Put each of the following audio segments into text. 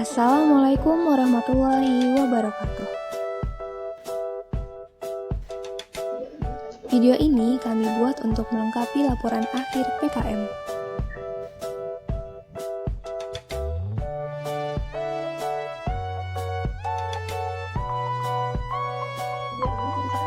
Assalamualaikum warahmatullahi wabarakatuh. Video ini kami buat untuk melengkapi laporan akhir PKM.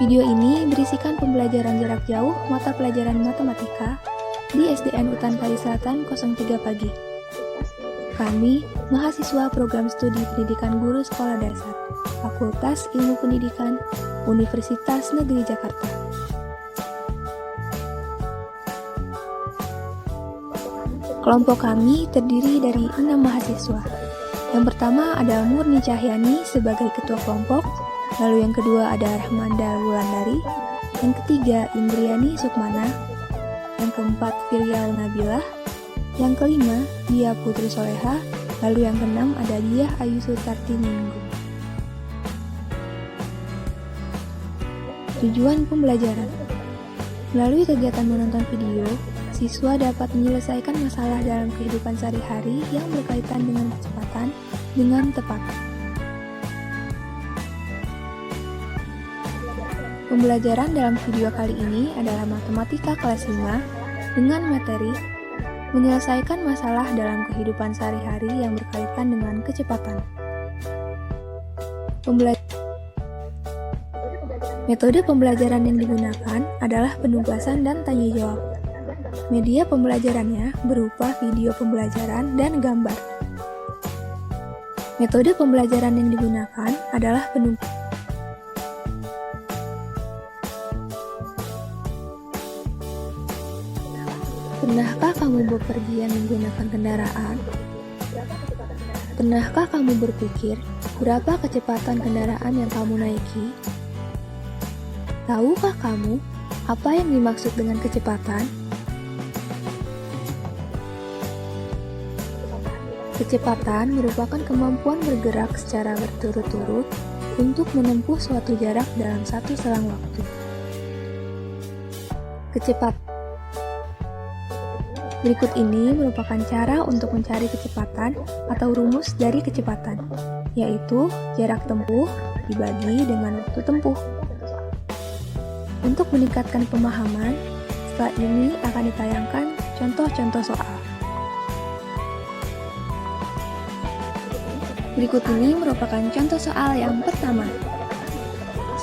Video ini berisikan pembelajaran jarak jauh mata pelajaran matematika di SDN Utan Kali Selatan 03 Pagi. Kami, mahasiswa program studi pendidikan guru sekolah dasar, Fakultas Ilmu Pendidikan, Universitas Negeri Jakarta. Kelompok kami terdiri dari 6 mahasiswa. Yang pertama ada Murni Cahyani sebagai ketua kelompok, lalu yang kedua ada Rahmanda Wulandari, yang ketiga Indriani Sukmana, yang keempat Firyaul Nabilah, yang kelima Dia Putri Soleha, lalu yang keenam ada Diah Ayu Sutarti Ningrum. Tujuan pembelajaran: melalui kegiatan menonton video, siswa dapat menyelesaikan masalah dalam kehidupan sehari-hari yang berkaitan dengan kecepatan dengan tepat. Pembelajaran dalam video kali ini adalah matematika kelas 5 dengan materi menyelesaikan masalah dalam kehidupan sehari-hari yang berkaitan dengan kecepatan. Metode pembelajaran yang digunakan adalah penugasan dan tanya jawab. Media pembelajarannya berupa video pembelajaran dan gambar. Metode pembelajaran yang digunakan adalah penugasan. Pernahkah kamu bepergian menggunakan kendaraan? Pernahkah kamu berpikir berapa kecepatan kendaraan yang kamu naiki? Tahukah kamu apa yang dimaksud dengan kecepatan? Kecepatan merupakan kemampuan bergerak secara berturut-turut untuk menempuh suatu jarak dalam satu selang waktu. Berikut ini merupakan cara untuk mencari kecepatan atau rumus dari kecepatan, yaitu jarak tempuh dibagi dengan waktu tempuh. Untuk meningkatkan pemahaman, setelah ini akan ditayangkan contoh-contoh soal. Berikut ini merupakan contoh soal yang pertama.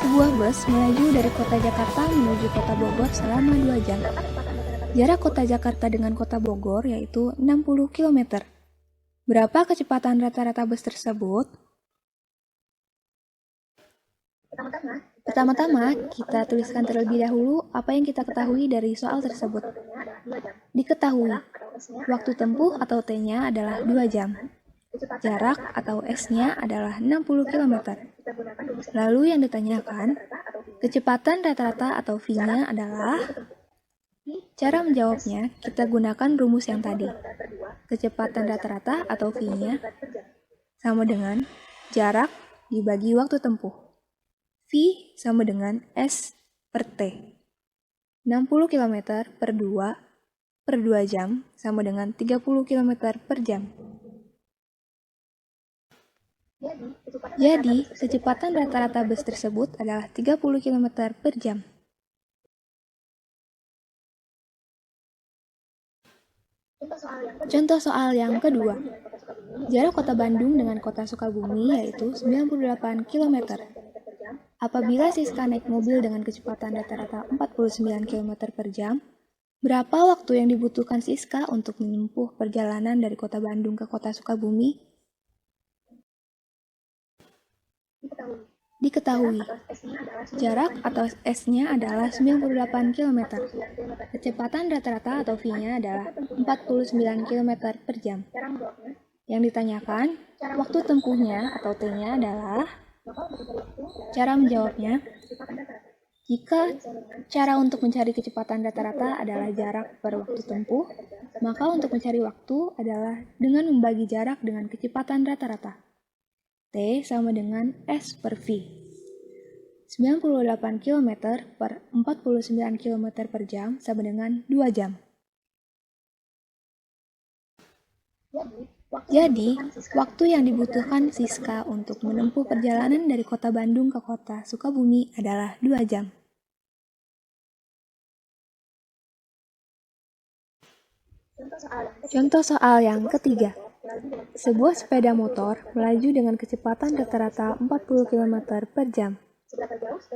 Sebuah bus melaju dari kota Jakarta menuju kota Bogor selama 2 jam. Jarak kota Jakarta dengan kota Bogor yaitu 60 km. Berapa kecepatan rata-rata bus tersebut? Pertama-tama, kita tuliskan terlebih dahulu apa yang kita ketahui dari soal tersebut. Diketahui, waktu tempuh atau T-nya adalah 2 jam. Jarak atau S-nya adalah 60 km. Lalu yang ditanyakan, kecepatan rata-rata atau V-nya adalah... Cara menjawabnya, kita gunakan rumus yang tadi. Kecepatan rata-rata atau V-nya sama dengan jarak dibagi waktu tempuh. V sama dengan S per T. 60 km per 2 jam sama dengan 30 km per jam. Jadi, kecepatan rata-rata bus tersebut adalah 30 km per jam. Contoh soal yang kedua. Jarak kota Bandung dengan kota Sukabumi yaitu 98 km. Apabila Siska naik mobil dengan kecepatan rata-rata 49 km per jam, berapa waktu yang dibutuhkan Siska untuk menempuh perjalanan dari kota Bandung ke kota Sukabumi? Diketahui, jarak atau S-nya adalah 98 km. Kecepatan rata-rata atau V-nya adalah 49 km per jam. Yang ditanyakan, waktu tempuhnya atau T-nya adalah... Cara menjawabnya, jika cara untuk mencari kecepatan rata-rata adalah jarak per waktu tempuh, maka untuk mencari waktu adalah dengan membagi jarak dengan kecepatan rata-rata. T sama dengan S per V. 98 km per 49 km per jam sama dengan 2 jam. Jadi, waktu yang dibutuhkan Siska untuk menempuh perjalanan dari kota Bandung ke kota Sukabumi adalah 2 jam. Contoh soal yang ketiga. Sebuah sepeda motor melaju dengan kecepatan rata-rata 40 km per jam.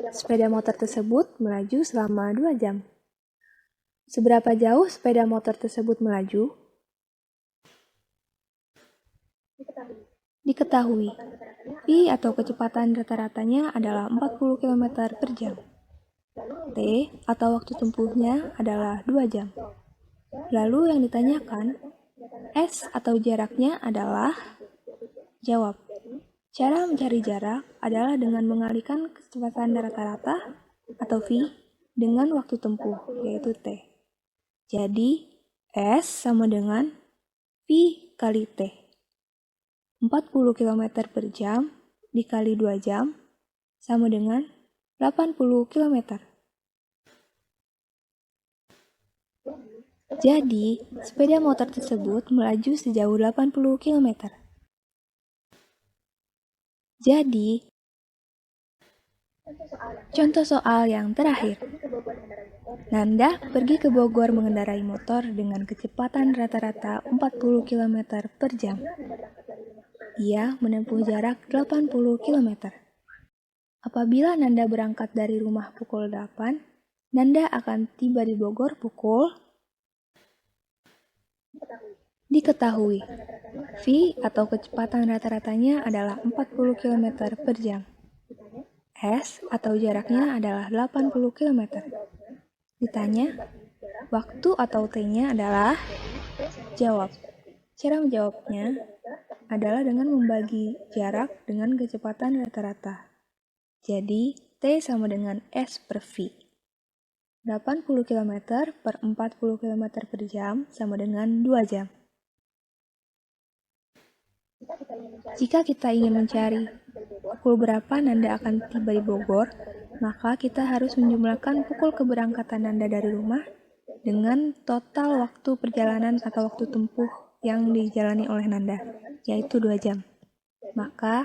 Sepeda motor tersebut melaju selama 2 jam. Seberapa jauh sepeda motor tersebut melaju? Diketahui, V atau kecepatan rata-ratanya adalah 40 km per jam. T atau waktu tempuhnya adalah 2 jam. Lalu yang ditanyakan, S atau jaraknya adalah? Jawab. Cara mencari jarak adalah dengan mengalihkan kecepatan rata-rata atau V dengan waktu tempuh, yaitu T. Jadi, S sama dengan V kali T. 40 km per jam dikali 2 jam sama dengan 80 km. Jadi, sepeda motor tersebut melaju sejauh 80 km. Jadi, contoh soal yang terakhir. Nanda pergi ke Bogor mengendarai motor dengan kecepatan rata-rata 40 km per jam. Ia menempuh jarak 80 km. Apabila Nanda berangkat dari rumah pukul 8, Nanda akan tiba di Bogor pukul? Diketahui, V atau kecepatan rata-ratanya adalah 40 km per jam. S atau jaraknya adalah 80 km. Ditanya, waktu atau T-nya adalah? Jawab. Cara menjawabnya adalah dengan membagi jarak dengan kecepatan rata-rata. Jadi, T sama dengan S per V. 80 km per 40 km per jam sama dengan 2 jam. Jika kita ingin mencari pukul berapa Nanda akan tiba di Bogor, maka kita harus menjumlahkan pukul keberangkatan Nanda dari rumah dengan total waktu perjalanan atau waktu tempuh yang dijalani oleh Nanda, yaitu 2 jam. Maka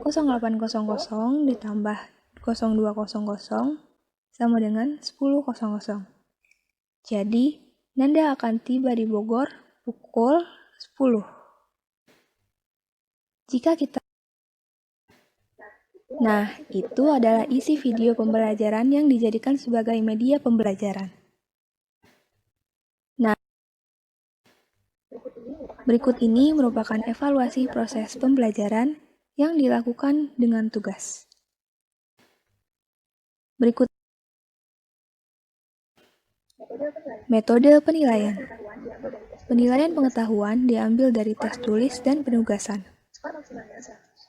0800 ditambah 0200 sama dengan 10.00. Jadi, Nanda akan tiba di Bogor pukul 10. Jika kita Nah, itu adalah isi video pembelajaran yang dijadikan sebagai media pembelajaran. Nah, berikut ini merupakan evaluasi proses pembelajaran yang dilakukan dengan tugas. Berikut metode penilaian. Penilaian pengetahuan diambil dari tes tulis dan penugasan.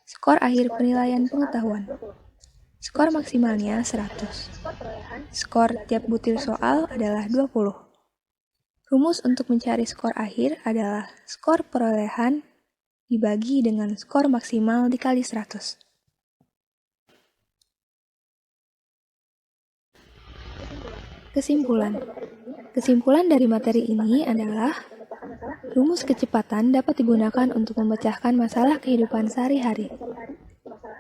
Skor akhir penilaian pengetahuan. Skor maksimalnya 100. Skor tiap butir soal adalah 20. Rumus untuk mencari skor akhir adalah skor perolehan dibagi dengan skor maksimal dikali 100. Kesimpulan. Kesimpulan dari materi ini adalah rumus kecepatan dapat digunakan untuk memecahkan masalah kehidupan sehari-hari.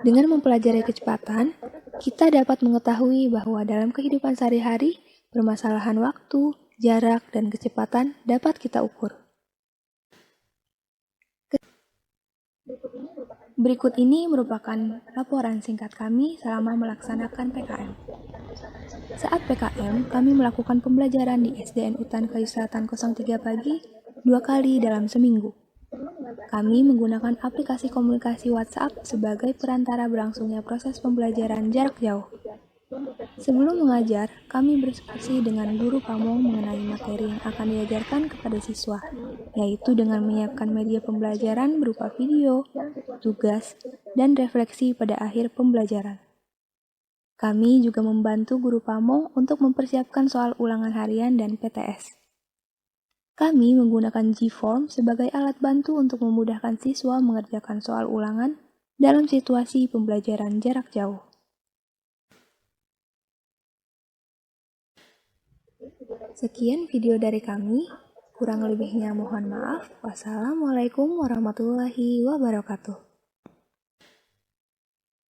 Dengan mempelajari kecepatan, kita dapat mengetahui bahwa dalam kehidupan sehari-hari, permasalahan waktu, jarak, dan kecepatan dapat kita ukur. Berikut ini merupakan laporan singkat kami selama melaksanakan PKM. Saat PKM, kami melakukan pembelajaran di SDN Utan Kayu Selatan 03 pagi 2 kali dalam seminggu. Kami menggunakan aplikasi komunikasi WhatsApp sebagai perantara berlangsungnya proses pembelajaran jarak jauh. Sebelum mengajar, kami berdiskusi dengan guru pamong mengenai materi yang akan diajarkan kepada siswa, yaitu dengan menyiapkan media pembelajaran berupa video, tugas, dan refleksi pada akhir pembelajaran. Kami juga membantu guru pamong untuk mempersiapkan soal ulangan harian dan PTS. Kami menggunakan G-Form sebagai alat bantu untuk memudahkan siswa mengerjakan soal ulangan dalam situasi pembelajaran jarak jauh. Sekian video dari kami. Kurang lebihnya mohon maaf. Wassalamualaikum warahmatullahi wabarakatuh.